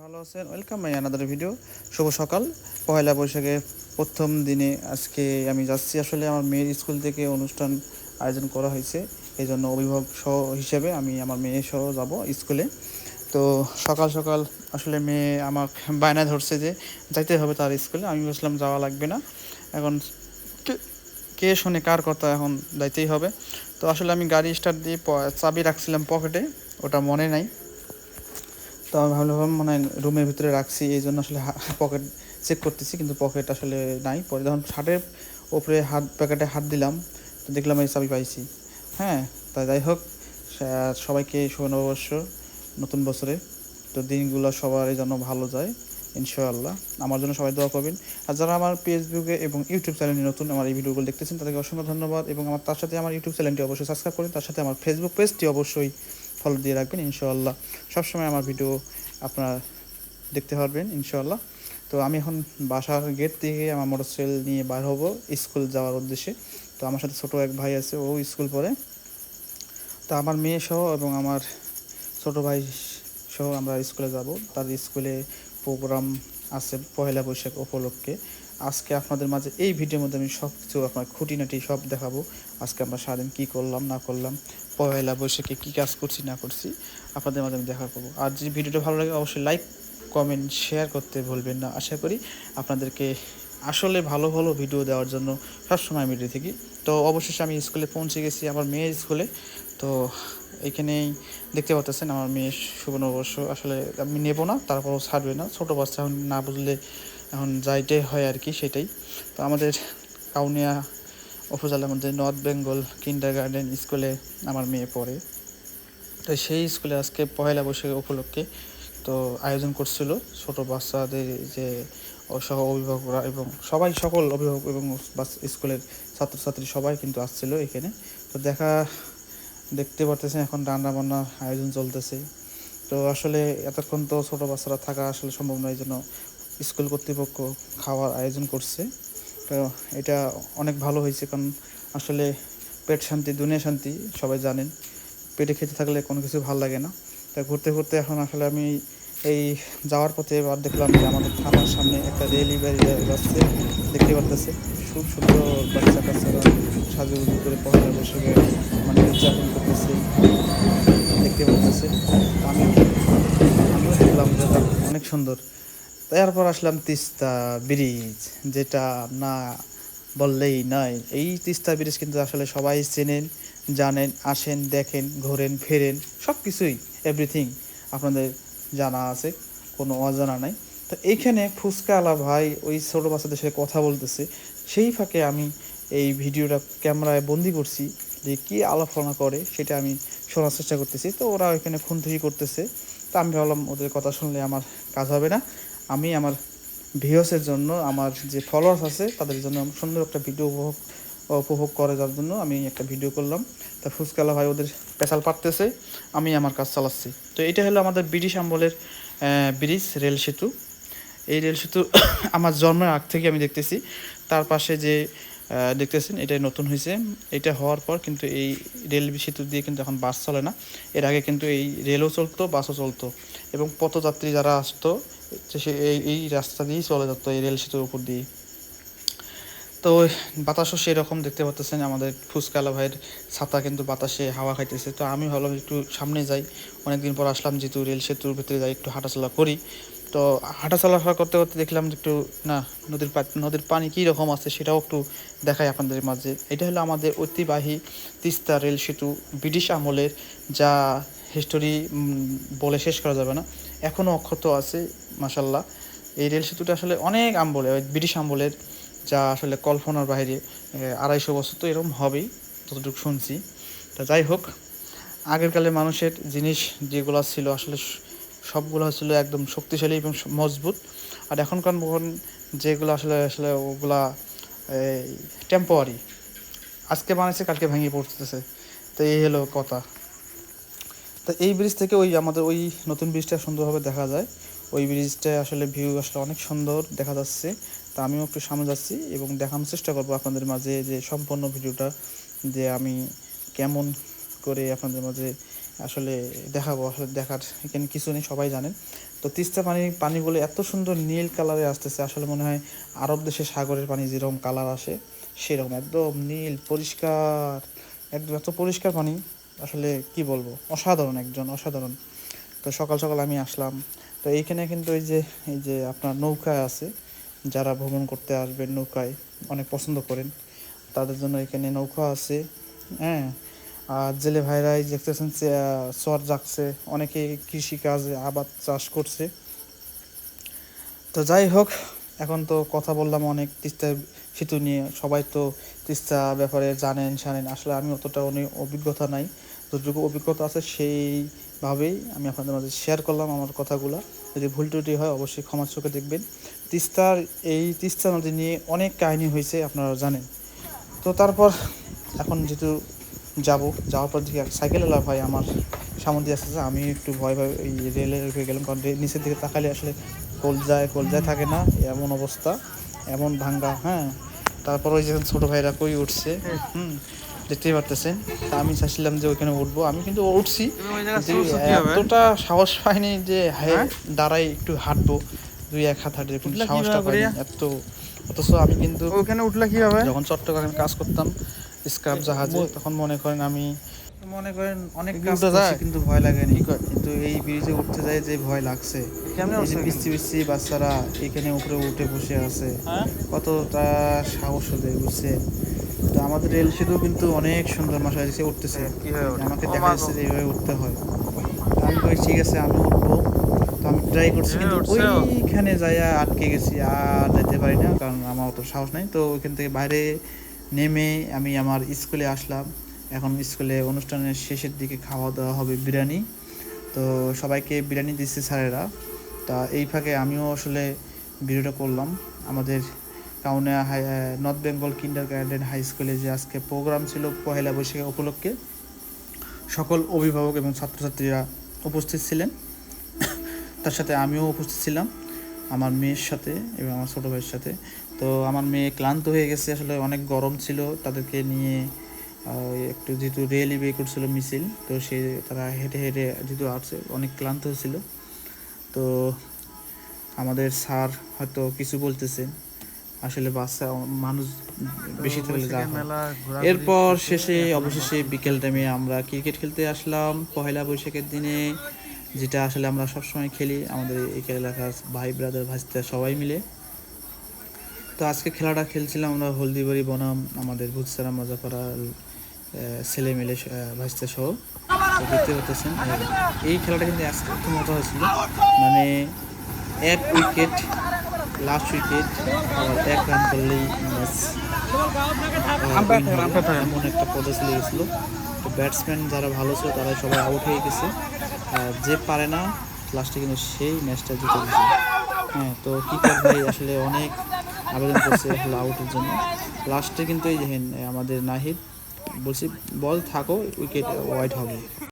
ভালো আছেন? Welcome my another video. শুভ সকাল। পহেলা বৈশাখের প্রথম দিনে আজকে আমি যাচ্ছি আসলে আমার মেয়ের স্কুল থেকে অনুষ্ঠান আয়োজন করা হয়েছে। এই জন্য অভিভাবক সহ হিসেবে আমি আমার মেয়ে সহ যাব স্কুলে। তো সকাল সকাল আসলে মেয়ে আমার বায়না ধরছে যে যাইতে হবে তার স্কুলে। আমি বলছিলাম যাওয়া লাগবে না, এখন কে কে শোনে কার কথা, এখন যাইতেই হবে। তো আসলে আমি গাড়ি স্টার্ট দিয়ে চাবি রাখছিলাম পকেটে, ওটা মনে নাই। তো আমি ভাবলাম মনে হয় রুমের ভিতরে রাখছি, এই জন্য আসলে পকেট চেক করতেছি, কিন্তু পকেট আসলে নাই। পরে যখন শার্টের ওপরে প্যাকেটে হাত দিলাম, তো দেখলাম এই চাবি পাইছি। হ্যাঁ, তাই যাই হোক, সবাইকে শুভ নববর্ষ, নতুন বছরে। তো দিনগুলো সবার যেন ভালো যায় ইনশাআল্লাহ। আমার জন্য সবাই দোয়া করবেন। আর যারা আমার ফেসবুকে এবং ইউটিউব চ্যানেলে নতুন আমার এই ভিডিওগুলো দেখতেছেন, তাদেরকে অসংখ্য ধন্যবাদ। এবং তার সাথে আমার ইউটিউব চ্যানেলটি অবশ্যই সাবস্ক্রাইব করেন, তার সাথে আমার ফেসবুক পেজটি অবশ্যই ফলো দিয়ে রাখবেন ইনশাআল্লাহ। সবসময় আমার ভিডিও আপনারা দেখতে পারবেন ইনশাআল্লাহ। তো আমি এখন বাসার গেট থেকে আমার মোটরসাইকেল নিয়ে বার হব স্কুল যাওয়ার উদ্দেশ্যে। তো আমার সাথে ছোট এক ভাই আছে, ও স্কুল পড়ে। তো আমার মেয়ে সহ এবং আমার ছোট ভাই সহ আমরা স্কুলে যাব। তার স্কুলে প্রোগ্রাম আছে পয়লা বৈশাখ উপলক্ষে। আজকে আপনাদের মাঝে এই ভিডিওর মধ্যে আমি সব কিছু আপনার খুঁটিনাটি সব দেখাবো। আজকে আমরা সারাদিন কী করলাম না করলাম, পয়লা বৈশাখে কী কাজ করছি না করছি, আপনাদের মাঝে আমি দেখা করবো। আর যদি ভিডিওটা ভালো লাগে অবশ্যই লাইক কমেন্ট শেয়ার করতে ভুলবেন না। আশা করি আপনাদেরকে আসলে ভালো ভালো ভিডিও দেওয়ার জন্য সবসময় আমি রেডি থাকি। তো অবশেষে আমি স্কুলে পৌঁছে গেছি, আমার মেয়ের স্কুলে। তো এইখানেই দেখতে পাচ্ছেন আমার মেয়ের শুভ নববর্ষ। আসলে আমি নেব না, তারপরও ছাড়বে না, ছোটো বাচ্চা এখন না বুঝলে এখন যাইতে হয় আর কি, সেটাই। তো আমাদের কাউনিয়া উপজেলার মধ্যে নর্থ বেঙ্গল কিন্ডার গার্ডেন স্কুলে আমার মেয়ে পড়ে। তো সেই স্কুলে আজকে পয়লা বৈশাখ উপলক্ষে তো আয়োজন করছিল ছোটো বাচ্চাদের, যে সহ অভিভাবকরা এবং সবাই, সকল অভিভাবক এবং স্কুলের ছাত্রছাত্রী সবাই কিন্তু আসছিল এখানে। তো দেখতে পারতেছেন এখন রান্না বান্নার আয়োজন চলতেছে। তো আসলে এতক্ষণ তো ছোটো বাচ্চারা থাকা আসলে সম্ভব নয়, জন্য স্কুল কর্তৃপক্ষ খাওয়ার আয়োজন করছে। তো এটা অনেক ভালো হয়েছে, কারণ আসলে পেট শান্তি দুনিয়া শান্তি, সবাই জানেন। পেটে খেতে থাকলে কোনো কিছু ভালো লাগে না। তা ঘুরতে ঘুরতে এখন আসলে আমি এই যাওয়ার পথে এবার দেখলাম যে আমাদের থানার সামনে একটা রেলি বেরিয়ে যাচ্ছে, দেখতে পারতেছে। খুব সুন্দর বাচ্চা কাচ্চারা সাজুগুজু করে পয়লা বৈশাখে মানে উদযাপন করতেছে, দেখতে পারতেছে। আমিও আমিও দেখলাম যে অনেক সুন্দর। তারপর আসলাম তিস্তা ব্রিজ, যেটা না বললেই নয়। এই তিস্তা ব্রিজ কিন্তু আসলে সবাই চেনেন, জানেন, আসেন, দেখেন, ঘোরেন, ফেরেন, সব কিছুই এভরিথিং আপনাদের জানা আছে, কোনো অজানা নাই। তো এইখানে ফুচকাওয়ালা ভাই ওই ছোটো বাচ্চাদের সাথে কথা বলতেছে, সেই ফাঁকে আমি এই ভিডিওটা ক্যামেরায় বন্দি করছি, যে কী আলাপনা করে সেটা আমি শোনার চেষ্টা করতেছি। তো ওরা ওইখানে খুনথুকি করতেছে। তো আমি ভাবলাম ওদের কথা শুনলে আমার কাজ হবে না, আমি আমার ভিউয়ার্সের জন্য, আমার যে ফলোয়ার্স আছে তাদের জন্য সুন্দর একটা ভিডিও উপভোগ করে যার জন্য আমি একটা ভিডিও করলাম। তা ফুচকালা ভাই ওদের পেশাল পাড়তেছে, আমি আমার কাজ চালাচ্ছি। তো এটা হলো আমাদের ব্রিটিশ আমলের ব্রিজ, রেল সেতু। এই রেল সেতু আমার জন্মের আগ থেকে আমি দেখতেছি। তার পাশে যে দেখতেছেন, এটাই নতুন হয়েছে। এটা হওয়ার পর কিন্তু এই রেল সেতু দিয়ে কিন্তু এখন বাস চলে না। এর আগে কিন্তু এই রেলও চলতো, বাসও চলতো, এবং পথযাত্রী যারা আসতো সে এই রাস্তা দিয়েই চলে যেত, এই রেল সেতুর উপর দিয়ে। তো বাতাসও সেরকম দেখতে পাচ্ছেন, আমাদের ফুচকালা ভাইয়ের ছাতা কিন্তু বাতাসে হাওয়া খাইতেছে। তো আমি ভাবলাম একটু সামনে যাই, অনেকদিন পর আসলাম যেহেতু, রেল সেতুর ভিতরে যাই, একটু হাঁটাচলা করি। তো হাঁটাচলা করতে করতে দেখলাম যে একটু না, নদীর পানি কী রকম আছে সেটাও একটু দেখাই আপনাদের মাঝে। এটা হলো আমাদের ঐতিহ্যবাহী তিস্তা রেল সেতু, ব্রিটিশ আমলের, যা হিস্টোরি বলে শেষ করা যাবে না, এখনও অক্ষত আছে মাশাল্লাহ। এই রেল সেতুটা আসলে অনেক আমলের, ব্রিটিশ আমলের, যা আসলে কল্পনার বাইরে। 250 বছর তো এরকম হবেই যতটুকু শুনছি। তা যাই হোক, আগেরকালে মানুষের জিনিস যেগুলো ছিল আসলে সবগুলো ছিল একদম শক্তিশালী এবং মজবুত। আর এখনকার যেগুলো আসলে আসলে ওগুলা টেম্পোরারি, আজকে বানাইছে কালকে ভেঙে পড়তেছে। তো এই হলো কথা। তো এই ব্রিজ থেকে ওই আমাদের ওই নতুন ব্রিজটা সুন্দরভাবে দেখা যায়। ওই ব্রিজটা আসলে ভিউ আসলে অনেক সুন্দর দেখা যাচ্ছে। তা আমিও একটু সামনে যাচ্ছি এবং দেখানোর চেষ্টা করবো আপনাদের মাঝে যে সম্পূর্ণ ভিডিওটা, যে আমি কেমন করে আপনাদের মাঝে আসলে দেখাবো। আসলে দেখার এখানে কিছু নেই, সবাই জানেন। তো তিস্তা পানিগুলো এত সুন্দর নীল কালারে আসতেছে, আসলে মনে হয় আরব দেশের সাগরের পানি যেরকম কালার আসে সেরকম একদম নীল পরিষ্কার, একদম এত পরিষ্কার পানি, আসলে কি বলবো, অসাধারণ, একজন অসাধারণ। তো সকাল সকাল আমি আসলাম। তো এইখানে কিন্তু এই যে আপনার নৌকায় আছে, যারা ভ্রমণ করতে আসবেন নৌকায় অনেক পছন্দ করেন তাদের জন্য এখানে নৌকা আছে। হ্যাঁ, আর জেলে ভাইরাই দেখতেছেন চর জাগছে, অনেকে কৃষিকাজে আবাদ চাষ করছে। তো যাই হোক, এখন তো কথা বললাম অনেক তিস্তা সেতু নিয়ে, সবাই তো তিস্তা ব্যাপারে জানেন, আসলে আমি অতটা অভিজ্ঞতা নাই, যতটুকু অভিজ্ঞতা আছে সেইভাবেই আমি আপনাদের মাঝে শেয়ার করলাম আমার কথাগুলো। যদি ভুল ত্রুটি হয় অবশ্যই ক্ষমার চোখে দেখবেন। তিস্তা নদী নিয়ে অনেক কাহিনী হয়েছে, আপনারা জানেন। তো তারপর এখন যেহেতু যাওয়ার পর দিকে সাইকেলওয়ালা ভাই আমার সামনে দিয়ে আসতেছে, আমি একটু ভয় ওই রেলের উঠে গেলাম, কারণ নিচের দিকে তাকালে আসলে কলজায় থাকে না, এমন অবস্থা, এমন ভাঙ্গা। হ্যাঁ, তারপর ওই যে ছোটো ভাইরা কই উঠছে, দেখতেই পারতেছেন। তা আমি চাইছিলাম যে ওইখানে উঠবো, আমি কিন্তু উঠছি, এতটা সাহস পাইনি যে দাঁড়াই একটু হাঁটবো, 2-1 হাত হাঁটে, কিন্তু সাহসটা পাইনি এত। অথচ আমি কিন্তু ওখানে উঠলে কি হবে, যখন চট্টগ্রামে কাজ করতাম স্ক্রাব জাহাজে, তখন মনে করেন অনেক কাজ করছি, কিন্তু ভয় লাগেনি। কিন্তু এই ব্রিজে উঠতে যায় যে ভয় লাগছে, এই যে পিচ্ছি বাচ্চারা এখানে উপরে উঠে বসে আছে, কতটা সাহস ওদের, বুঝছে। তো আমাদের রেল সেতু কিন্তু অনেক সুন্দর, মাসা এসে উঠতেছে, আমাকে দেখা যাচ্ছে যে এইভাবে উঠতে হয়। আমি কই ঠিক আছে আমি উঠবো, তো আমি ট্রাই করছি, কিন্তু ওইখানে যাইয়া আটকে গেছি, আর যেতে পারি না, কারণ আমার অত সাহস নাই। তো ওইখান থেকে বাইরে নেমে আমি আমার স্কুলে আসলাম। এখন স্কুলে অনুষ্ঠানের শেষের দিকে খাওয়া দাওয়া হবে বিরিয়ানি, তো সবাইকে বিরিয়ানি দিচ্ছে স্যারেরা। তা এই ফাঁকে আমিও আসলে ভিডিওটা করলাম। আমাদের Kaunia north Bengal kindergarten high স্কুলে যে আজকে প্রোগ্রাম ছিল পহেলা বৈশাখ উপলক্ষে, সকল অভিভাবক এবং ছাত্রছাত্রীরা উপস্থিত ছিলেন, তার সাথে আমিও উপস্থিত ছিলাম আমার মেয়ের সাথে এবং আমার ছোটো ভাইয়ের সাথে। তো আমার মেয়ে ক্লান্ত হয়ে গেছে, আসলে অনেক গরম ছিল, তাদেরকে নিয়ে একটু যেহেতু রেলি বে করছিল মিছিল, তো তারা হেঁটে যেহেতু আসছে অনেক ক্লান্ত হয়েছিল। তো আমাদের স্যার হয়তো কিছু বলতেছেন, আসলে বাচ্চা মানুষ বেশি থাকলে যা হয়। এরপর অবশেষে বিকেল টাইমে আমরা ক্রিকেট খেলতে আসলাম পহেলা বৈশাখের দিনে, যেটা আসলে আমরা সবসময় খেলি আমাদের এই এলাকার ভাই ব্রাদার ভাইস্তা সবাই মিলে। তো আজকে খেলাটা খেলছিলাম আমরা হলদিবাড়ি বনাম আমাদের ভুতসারা মজাপাড়া ছেলে মিলে ভাইস্তা সহ। তো দেখতে পাচ্ছেন এই খেলাটা কিন্তু আজকে একটু মজা হয়েছিল, মানে 1 উইকেট, লাস্ট উইকেট, আবার 1 রান করলেই ম্যাচ এমন একটা পদ্ধতি লেগেছিলো। তো ব্যাটসম্যান যারা ভালো ছিল তারা সবাই আউট হয়ে গেছে, আর যে পারে না লাস্টে কিন্তু সেই ম্যাচটা জিতে গেছে। হ্যাঁ, তো কিপার ভাই আসলে অনেক আবেদন করছে আসলে আউটের জন্য, লাস্টে কিন্তু এই দেখেন আমাদের নাহিদ বলছি বল থাকো, উইকেট ওয়াইড হবে।